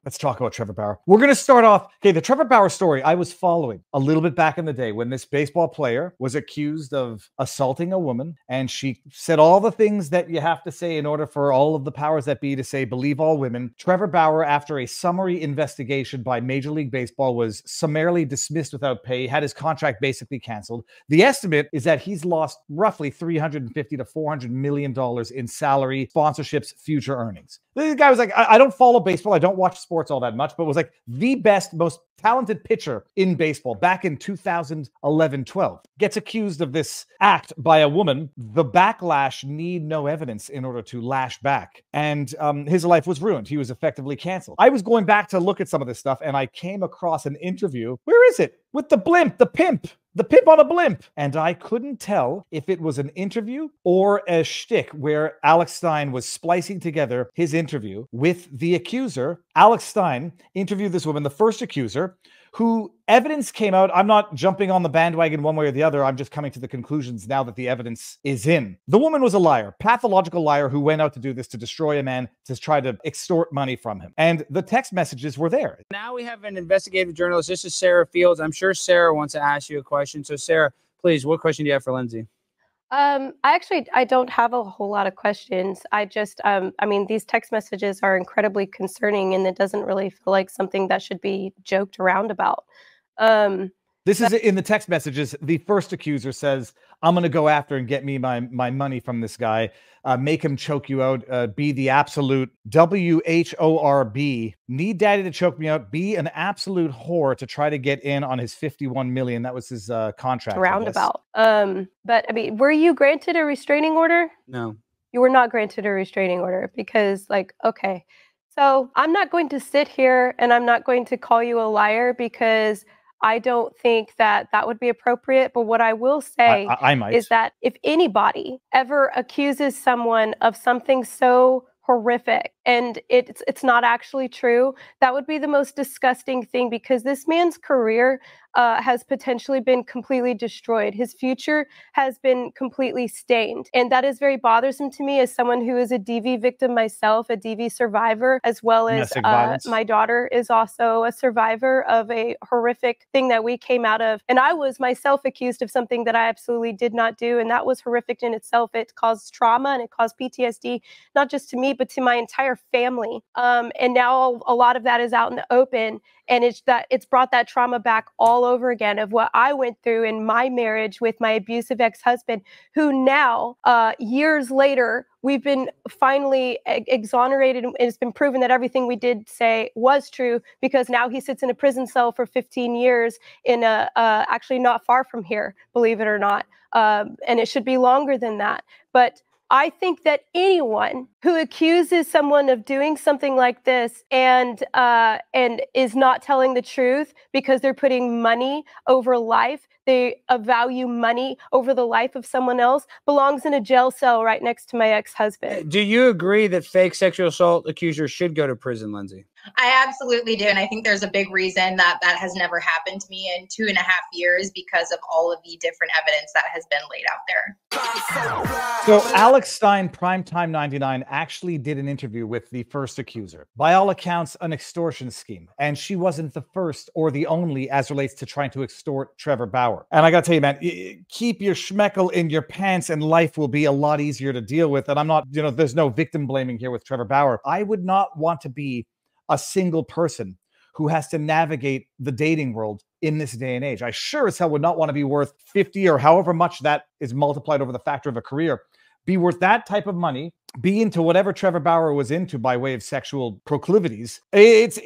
Let's talk about Trevor Bauer. We're going to start off. Okay, the Trevor Bauer story I was following a little bit back in the day when this baseball player was accused of assaulting a woman, and she said all the things that you have to say in order for all of the powers that be to say believe all women. Trevor Bauer, after a summary investigation by Major League Baseball, was summarily dismissed without pay, had his contract basically canceled. The estimate is that he's lost roughly $350 to $400 million in salary, sponsorships, future earnings. The guy was like, I don't follow baseball. I don't watch sports all that much, but was like the best, most talented pitcher in baseball back in 2011-12. Gets accused of this act by a woman. The backlash need no evidence in order to lash back. And his life was ruined. He was effectively canceled. I was going back to look at some of this stuff, and I came across an interview. Where is it? With the blimp, the pimp. The pimp on a blimp. And I couldn't tell if it was an interview or a shtick where Alex Stein was splicing together his interview with the accuser. Alex Stein interviewed this woman, the first accuser, who evidence came out. I'm not jumping on the bandwagon one way or the other. I'm just coming to the conclusions now that the evidence is in. The woman was a liar, pathological liar who went out to do this, to destroy a man, to try to extort money from him. And the text messages were there. Now we have an investigative journalist. This is Sarah Fields. I'm sure Sarah wants to ask you a question. So Sarah, please, what question do you have for Lindsay? I don't have a whole lot of questions. I just, I mean, these text messages are incredibly concerning, and it doesn't really feel like something that should be joked around about. This is in the text messages. The first accuser says, I'm going to go after and get me my money from this guy. Make him choke you out. Be the absolute WHORB. Need daddy to choke me out. Be an absolute whore to try to get in on his $51 million. That was his contract. Roundabout. But I mean, were you granted a restraining order? No. You were not granted a restraining order because, like, okay. So I'm not going to sit here and I'm not going to call you a liar because I don't think that that would be appropriate. But what I will say is that if anybody ever accuses someone of something so horrific and it's not actually true, that would be the most disgusting thing, because this man's career has potentially been completely destroyed. His future has been completely stained. And that is very bothersome to me as someone who is a DV victim myself, a DV survivor, as well as my daughter is also a survivor of a horrific thing that we came out of. And I was myself accused of something that I absolutely did not do. And that was horrific in itself. It caused trauma and it caused PTSD, not just to me, but to my entire family. And now a lot of that is out in the open. And it's brought that trauma back all over again of what I went through in my marriage with my abusive ex-husband, who now, years later, we've been finally exonerated, and it's been proven that everything we did say was true, because now he sits in a prison cell for 15 years in actually not far from here, believe it or not. And it should be longer than that. But I think that anyone who accuses someone of doing something like this and is not telling the truth because they're putting money over life, they value money over the life of someone else, belongs in a jail cell right next to my ex-husband. Do you agree that fake sexual assault accusers should go to prison, Lindsay? I absolutely do. And I think there's a big reason that that has never happened to me in 2.5 years, because of all of the different evidence that has been laid out there. So Alex Stein, Primetime 99, actually did an interview with the first accuser. By all accounts, an extortion scheme. And she wasn't the first or the only as relates to trying to extort Trevor Bauer. And I got to tell you, man, keep your schmeckle in your pants and life will be a lot easier to deal with. And I'm not, there's no victim blaming here with Trevor Bauer. I would not want to be a single person who has to navigate the dating world in this day and age. I sure as hell would not want to be worth 50 or however much that is multiplied over the factor of a career, be worth that type of money, be into whatever Trevor Bauer was into by way of sexual proclivities. It's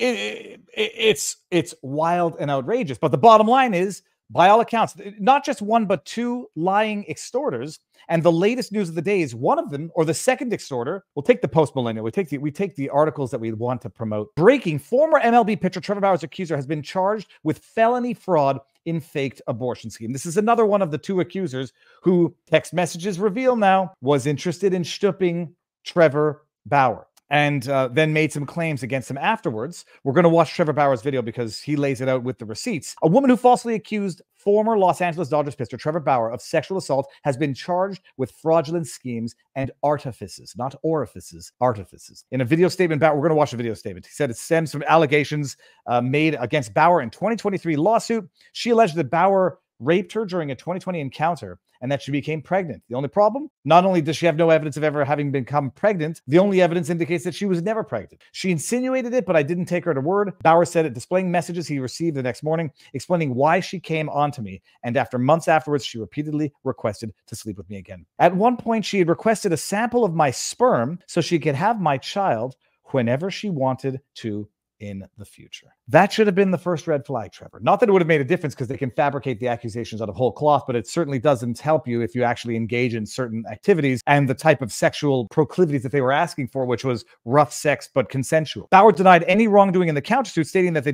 wild and outrageous. But the bottom line is, by all accounts, not just one, but two lying extorters. And the latest news of the day is one of them, or the second extorter, we'll take the post-millennial, we take the articles that we want to promote. Breaking, former MLB pitcher Trevor Bauer's accuser has been charged with felony fraud in faked abortion scheme. This is another one of the two accusers who, text messages reveal now, was interested in stooping Trevor Bauer. and then made some claims against him afterwards. We're going to watch Trevor Bauer's video because he lays it out with the receipts. A woman who falsely accused former Los Angeles Dodgers pitcher Trevor Bauer of sexual assault has been charged with fraudulent schemes and artifices, not orifices, artifices. In a video statement, we're going to watch a video statement. He said it stems from allegations made against Bauer in 2023 lawsuit. She alleged that Bauer raped her during a 2020 encounter and that she became pregnant. The only problem? Not only does she have no evidence of ever having become pregnant, the only evidence indicates that she was never pregnant. She insinuated it, but I didn't take her to word. Bauer said it, displaying messages he received the next morning, explaining why she came onto me. And after months afterwards, she repeatedly requested to sleep with me again. At one point, she had requested a sample of my sperm so she could have my child whenever she wanted to in the future. That should have been the first red flag, Trevor. Not that it would have made a difference because they can fabricate the accusations out of whole cloth, but it certainly doesn't help you if you actually engage in certain activities and the type of sexual proclivities that they were asking for, which was rough sex but consensual. Bauer denied any wrongdoing in the countersuit, stating that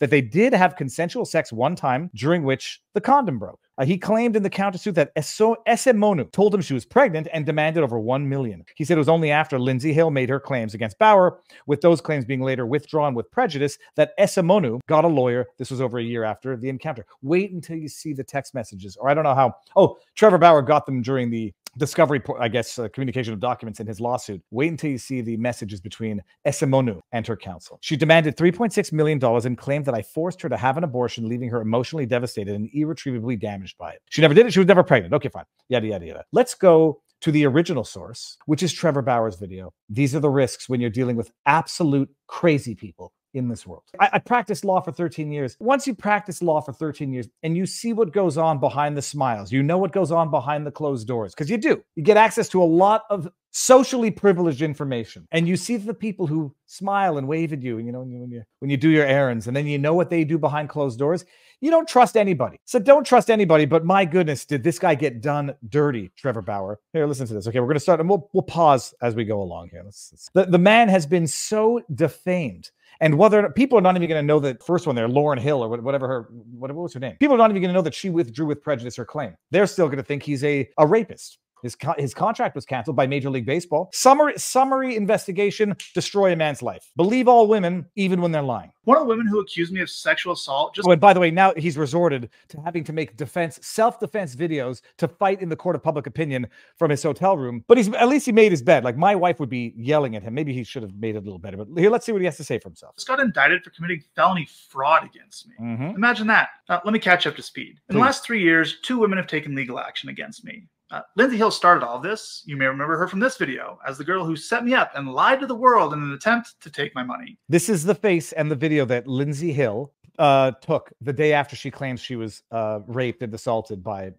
they did have consensual sex one time, during which the condom broke. He claimed in the countersuit that Esemonu told him she was pregnant and demanded over $1 million. He said it was only after Lindsay Hill made her claims against Bauer, with those claims being later withdrawn with prejudice, that Esemonu got a lawyer. This was over a year after the encounter. Wait until you see the text messages, or I don't know how. Oh, Trevor Bauer got them during the discovery, I guess, communication of documents in his lawsuit. Wait until you see the messages between Esemonu and her counsel. She demanded $3.6 million and claimed that I forced her to have an abortion, leaving her emotionally devastated and irretrievably damaged by it. She never did it. She was never pregnant. Okay, fine. Yada, yada, yada. Let's go to the original source, which is Trevor Bauer's video. These are the risks when you're dealing with absolute crazy people in this world. I practiced law for 13 years. Once you practice law for 13 years and you see what goes on behind the smiles, you know what goes on behind the closed doors, because you do. You get access to a lot of socially privileged information, and you see the people who smile and wave at you, you know, when you do your errands, and then you know what they do behind closed doors. You don't trust anybody. So don't trust anybody, but my goodness, did this guy get done dirty, Trevor Bauer. Here, listen to this. Okay, we're going to start, and we'll pause as we go along here. The man has been so defamed. And whether people are not even going to know that first one there, Lauren Hill or whatever what was her name? People are not even going to know that she withdrew with prejudice her claim. They're still going to think he's a rapist. His contract was canceled by Major League Baseball. Summary investigation, destroy a man's life. Believe all women, even when they're lying. One of the women who accused me of sexual assault just... Oh, and by the way, now he's resorted to having to make self-defense videos to fight in the court of public opinion from his hotel room. But at least he made his bed. Like, my wife would be yelling at him. Maybe he should have made it a little better. But here, let's see what he has to say for himself. Just got indicted for committing felony fraud against me. Imagine that. Let me catch you up to speed. In the last 3 years, 2 women have taken legal action against me. Lindsay Hill started all this. You may remember her from this video as the girl who set me up and lied to the world in an attempt to take my money. This is the face and the video that Lindsay Hill took the day after she claims she was raped and assaulted by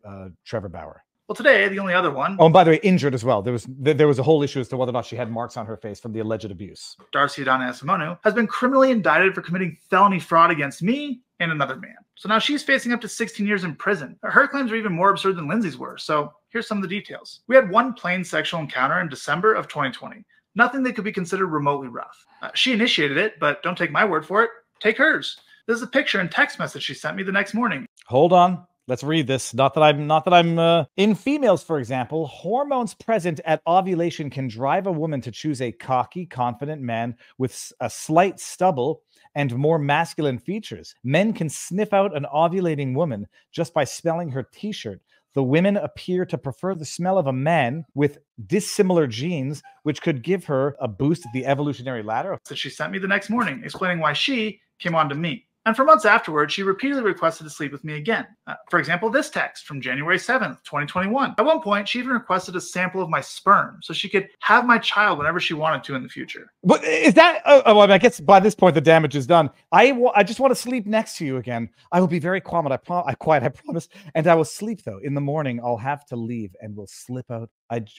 Trevor Bauer. Well, today, the only other one... Oh, and by the way, injured as well. There was a whole issue as to whether or not she had marks on her face from the alleged abuse. Darcy Adana Esemonu has been criminally indicted for committing felony fraud against me and another man. So now she's facing up to 16 years in prison. Her claims are even more absurd than Lindsay's were. So here's some of the details. We had one plain sexual encounter in December of 2020. Nothing that could be considered remotely rough. She initiated it, but don't take my word for it. Take hers. This is a picture and text message she sent me the next morning. Hold on. Let's read this. Not that I'm in females, for example, hormones present at ovulation can drive a woman to choose a cocky, confident man with a slight stubble and more masculine features. Men can sniff out an ovulating woman just by smelling her t-shirt. The women appear to prefer the smell of a man with dissimilar genes, which could give her a boost at the evolutionary ladder. So she sent me the next morning, explaining why she came on to me. And for months afterwards, she repeatedly requested to sleep with me again. For example, this text from January 7th, 2021. At one point, she even requested a sample of my sperm so she could have my child whenever she wanted to in the future. But is that... I guess by this point, the damage is done. I just want to sleep next to you again. I will be very quiet, I promise. And I will sleep, though. In the morning, I'll have to leave and we'll slip out.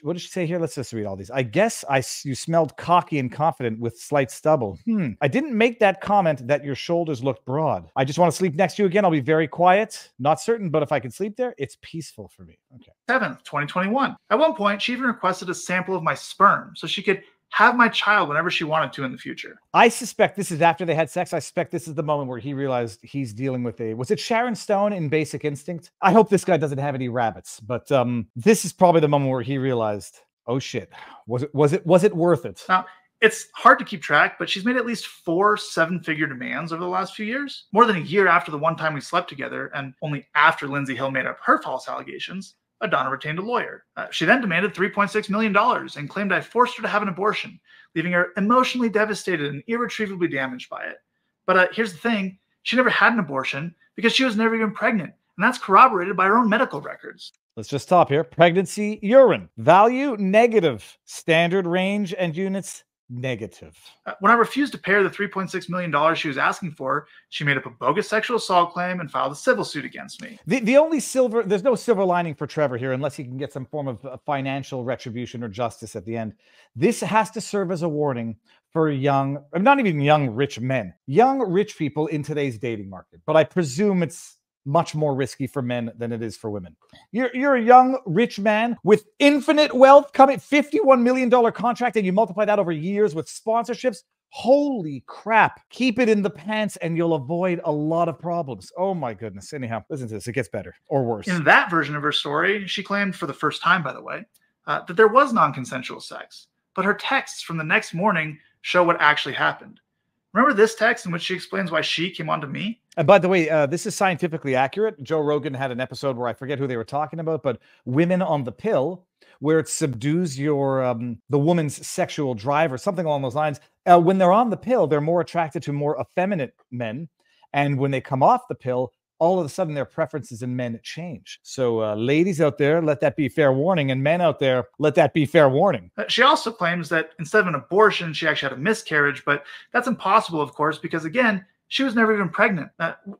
What did she say here? Let's just read all these. I guess you smelled cocky and confident with slight stubble. I didn't make that comment that your shoulders looked broad. I just want to sleep next to you again. I'll be very quiet. Not certain, but if I can sleep there, it's peaceful for me. Okay. 7th, 2021. At one point, she even requested a sample of my sperm so she could have my child whenever she wanted to in the future. I suspect this is after they had sex. I suspect this is the moment where he realized he's dealing with was it Sharon Stone in Basic Instinct? I hope this guy doesn't have any rabbits, but this is probably the moment where he realized, oh shit, was it worth it? Now, It's hard to keep track, but she's made at least 4 7-figure demands over the last few years, more than a year after the one time we slept together, and only after Lindsay Hill made up her false allegations. Adana retained a lawyer. She then demanded $3.6 million and claimed I forced her to have an abortion, leaving her emotionally devastated and irretrievably damaged by it. But here's the thing. She never had an abortion because she was never even pregnant, and that's corroborated by her own medical records. Let's just stop here. Pregnancy urine. Value negative. Standard range and units negative. When I refused to pay her the $3.6 million she was asking for, she made up a bogus sexual assault claim and filed a civil suit against me. The only there's no silver lining for Trevor here unless he can get some form of financial retribution or justice at the end. This has to serve as a warning for young, not even young rich men, young rich people in today's dating market. But I presume it's much more risky for men than it is for women. You're a young, rich man with infinite wealth coming, $51 million contract, and you multiply that over years with sponsorships. Holy crap. Keep it in the pants and you'll avoid a lot of problems. Oh my goodness. Anyhow, listen to this. It gets better or worse. In that version of her story, she claimed for the first time, by the way, that there was non-consensual sex. But her texts from the next morning show what actually happened. Remember this text in which she explains why she came on to me? And by the way, this is scientifically accurate. Joe Rogan had an episode where I forget who they were talking about, but women on the pill, where it subdues your the woman's sexual drive or something along those lines. When they're on the pill, they're more attracted to more effeminate men. And when they come off the pill, all of a sudden their preferences in men change. So ladies out there, let that be fair warning. And men out there, let that be fair warning. She also claims that instead of an abortion, she actually had a miscarriage. But that's impossible, of course, because again, she was never even pregnant.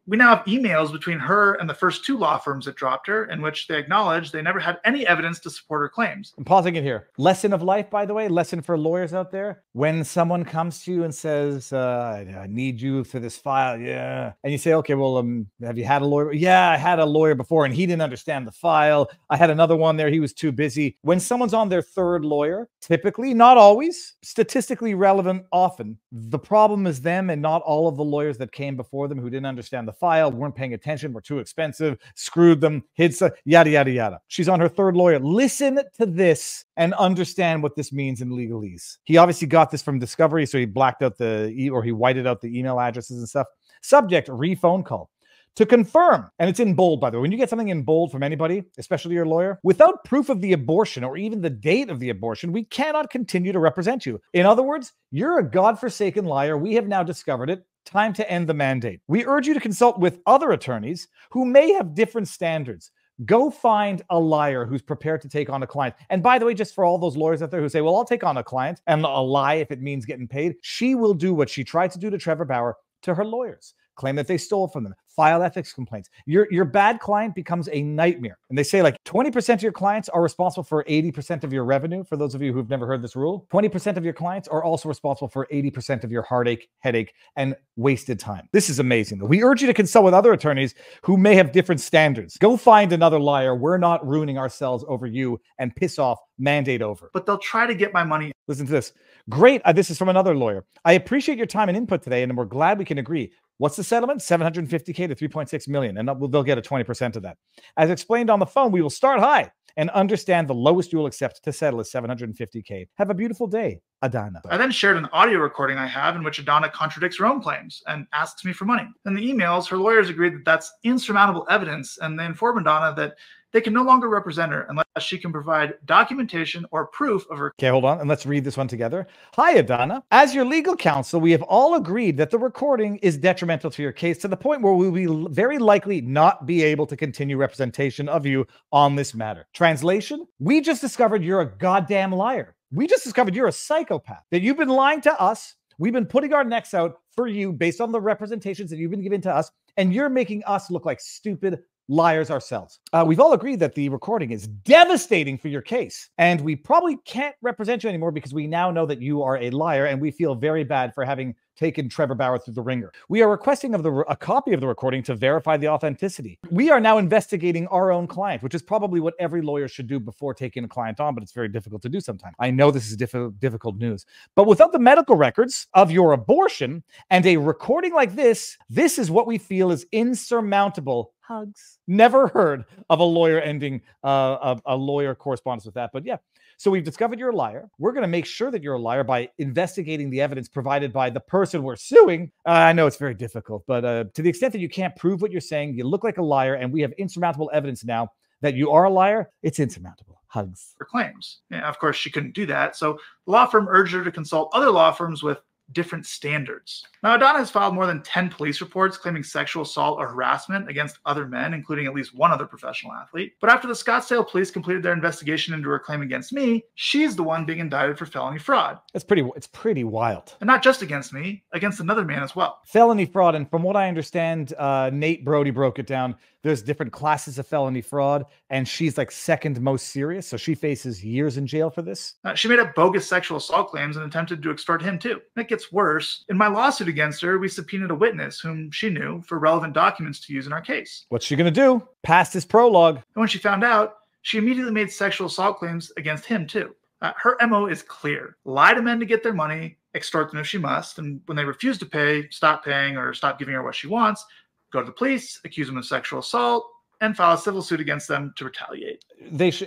We now have emails between her and the first 2 law firms that dropped her, in which they acknowledge they never had any evidence to support her claims. I'm pausing it here. Lesson of life, by the way, lesson for lawyers out there. When someone comes to you and says, I need you for this file, yeah. And you say, okay, well, have you had a lawyer? Yeah, I had a lawyer before and he didn't understand the file. I had another one there, he was too busy. When someone's on their 3rd lawyer, typically, not always, statistically relevant often, the problem is them and not all of the lawyers that came before them who didn't understand the file, weren't paying attention, were too expensive, screwed them, yada, yada, yada. She's on her 3rd lawyer. Listen to this and understand what this means in legalese. He obviously got this from Discovery, so he blacked out he whited out the email addresses and stuff. Subject, re-phone call. To confirm, and it's in bold, by the way, when you get something in bold from anybody, especially your lawyer, without proof of the abortion or even the date of the abortion, we cannot continue to represent you. In other words, you're a godforsaken liar. We have now discovered it. Time to end the mandate. We urge you to consult with other attorneys who may have different standards. Go find a liar who's prepared to take on a client. And by the way, just for all those lawyers out there who say, well, I'll take on a client and a lie if it means getting paid, she will do what she tried to do to Trevor Bauer to her lawyers. Claim that they stole from them, file ethics complaints. Your bad client becomes a nightmare. And they say like 20% of your clients are responsible for 80% of your revenue. For those of you who've never heard this rule, 20% of your clients are also responsible for 80% of your heartache, headache, and wasted time. This is amazing. We urge you to consult with other attorneys who may have different standards. Go find another liar. We're not ruining ourselves over you and piss off, mandate over. But they'll try to get my money. Listen to this. Great. This is from another lawyer. I appreciate your time and input today, and we're glad we can agree. What's the settlement? $750K to $3.6 million, and they'll get a 20% of that. As explained on the phone, we will start high and understand the lowest you will accept to settle is $750K. Have a beautiful day, Adana. I then shared an audio recording I have in which Adana contradicts her own claims and asks me for money. In the emails, her lawyers agreed that that's insurmountable evidence, and they inform Adana that they can no longer represent her unless she can provide documentation or proof of her. Okay, hold on, and let's read this one together. Hi, Adana. As your legal counsel, we have all agreed that the recording is detrimental to your case to the point where we will very likely not be able to continue representation of you on this matter. Translation, we just discovered you're a goddamn liar. We just discovered you're a psychopath, that you've been lying to us. We've been putting our necks out for you based on the representations that you've been given to us, and you're making us look like stupid liars ourselves. We've all agreed that the recording is devastating for your case, and we probably can't represent you anymore because we now know that you are a liar, and we feel very bad for having taken Trevor Bauer through the ringer. We are requesting a copy of the recording to verify the authenticity. We are now investigating our own client, which is probably what every lawyer should do before taking a client on, but it's very difficult to do sometimes. I know this is difficult news, but without the medical records of your abortion and a recording like this is what we feel is insurmountable. Hugs. Never heard of a lawyer ending a lawyer correspondence with that, but yeah. So we've discovered you're a liar. We're going to make sure that you're a liar by investigating the evidence provided by the person we're suing. I know it's very difficult, but to the extent that you can't prove what you're saying, you look like a liar, and we have insurmountable evidence now that you are a liar. It's insurmountable. Hugs. Her claims. Yeah, of course, she couldn't do that, so the law firm urged her to consult other law firms with different standards. Now, Adana has filed more than 10 police reports claiming sexual assault or harassment against other men, including at least one other professional athlete. But after the Scottsdale police completed their investigation into her claim against me, she's the one being indicted for felony fraud. It's pretty wild. And not just against me, against another man as well. Felony fraud, and from what I understand, Nate Brody broke it down. There's different classes of felony fraud, and she's like second most serious, so she faces years in jail for this. She made up bogus sexual assault claims and attempted to extort him too. And it gets worse. In my lawsuit against her, we subpoenaed a witness whom she knew for relevant documents to use in our case. What's she gonna do? Past his prologue. And when she found out, she immediately made sexual assault claims against him too. Her MO is clear. Lie to men to get their money, extort them if she must, and when they refuse to pay, stop paying or stop giving her what she wants, go to the police, accuse them of sexual assault, and file a civil suit against them to retaliate.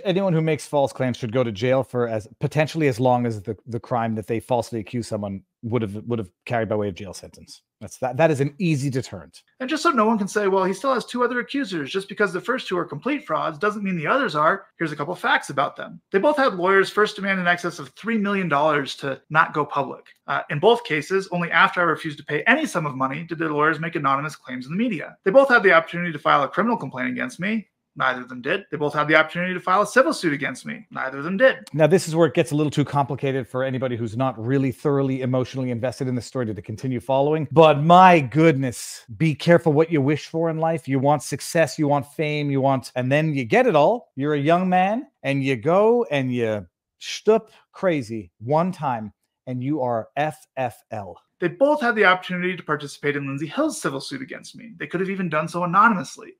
Anyone who makes false claims should go to jail for potentially as long as the crime that they falsely accuse someone would have carried by way of jail sentence. That is an easy deterrent. And just so no one can say, well, he still has two other accusers. Just because the first two are complete frauds doesn't mean the others are. Here's a couple facts about them. They both had lawyers first demand in excess of $3 million to not go public. In both cases, only after I refused to pay any sum of money did their lawyers make anonymous claims in the media. They both had the opportunity to file a criminal complaint against me. Neither of them did. They both had the opportunity to file a civil suit against me. Neither of them did. Now, this is where it gets a little too complicated for anybody who's not really thoroughly emotionally invested in the story to continue following. But my goodness, be careful what you wish for in life. You want success, you want fame, and then you get it all. You're a young man and you go and you shtup crazy one time and you are FFL. They both had the opportunity to participate in Lindsay Hill's civil suit against me. They could have even done so anonymously.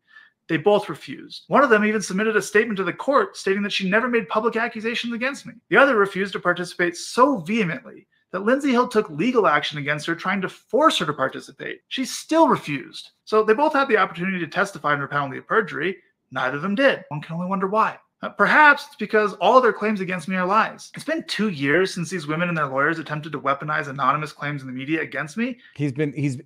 They both refused. One of them even submitted a statement to the court stating that she never made public accusations against me. The other refused to participate so vehemently that Lindsay Hill took legal action against her, trying to force her to participate. She still refused. So they both had the opportunity to testify under penalty of perjury. Neither of them did. One can only wonder why. Perhaps it's because all of their claims against me are lies. It's been 2 years since these women and their lawyers attempted to weaponize anonymous claims in the media against me. He's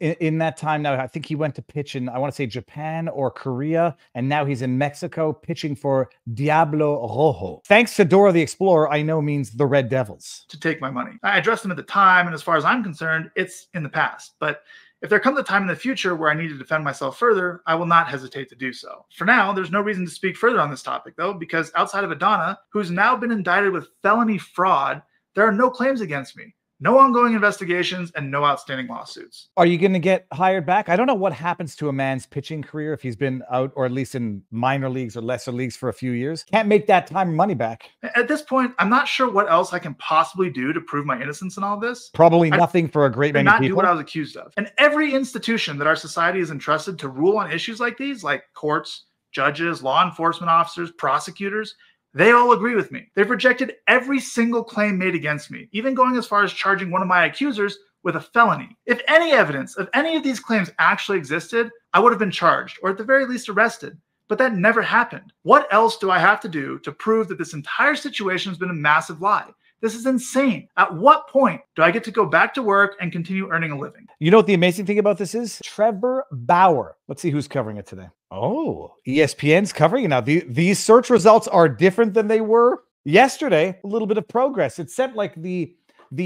in that time now. I think he went to pitch in, I want to say Japan or Korea, and now he's in Mexico pitching for Diablo Rojo. Thanks to Dora the Explorer, I know means the Red Devils. To take my money. I addressed them at the time, and as far as I'm concerned, it's in the past. But if there comes a time in the future where I need to defend myself further, I will not hesitate to do so. For now, there's no reason to speak further on this topic, though, because outside of Adana, who's now been indicted with felony fraud, there are no claims against me. No ongoing investigations and no outstanding lawsuits. Are you going to get hired back? I don't know what happens to a man's pitching career if he's been out or at least in minor leagues or lesser leagues for a few years. Can't make that time money back. At this point, I'm not sure what else I can possibly do to prove my innocence in all this. Probably nothing for a great many people. Not do what I was accused of. And every institution that our society is entrusted to rule on issues like these, like courts, judges, law enforcement officers, prosecutors, they all agree with me. They've rejected every single claim made against me, even going as far as charging one of my accusers with a felony. If any evidence of any of these claims actually existed, I would have been charged, or at the very least arrested. But that never happened. What else do I have to do to prove that this entire situation has been a massive lie? This is insane. At what point do I get to go back to work and continue earning a living? You know what the amazing thing about this is? Trevor Bauer. Let's see who's covering it today. Oh, ESPN's covering it now. These search results are different than they were yesterday. A little bit of progress. It said like the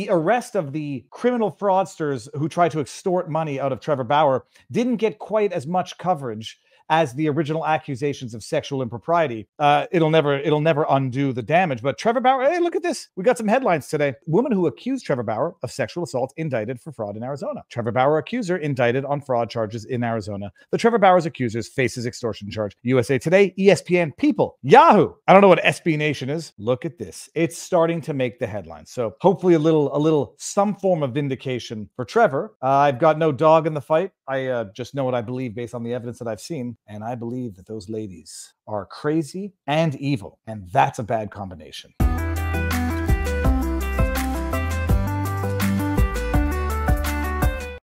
arrest of the criminal fraudsters who tried to extort money out of Trevor Bauer didn't get quite as much coverage as the original accusations of sexual impropriety. It'll never undo the damage. But Trevor Bauer, hey, look at this. We got some headlines today. Woman who accused Trevor Bauer of sexual assault indicted for fraud in Arizona. Trevor Bauer accuser indicted on fraud charges in Arizona. The Trevor Bauer's accusers faces extortion charge. USA Today, ESPN, People, Yahoo. I don't know what SB Nation is. Look at this. It's starting to make the headlines. So hopefully some form of vindication for Trevor. I've got no dog in the fight. I just know what I believe based on the evidence that I've seen. And I believe that those ladies are crazy and evil. And that's a bad combination.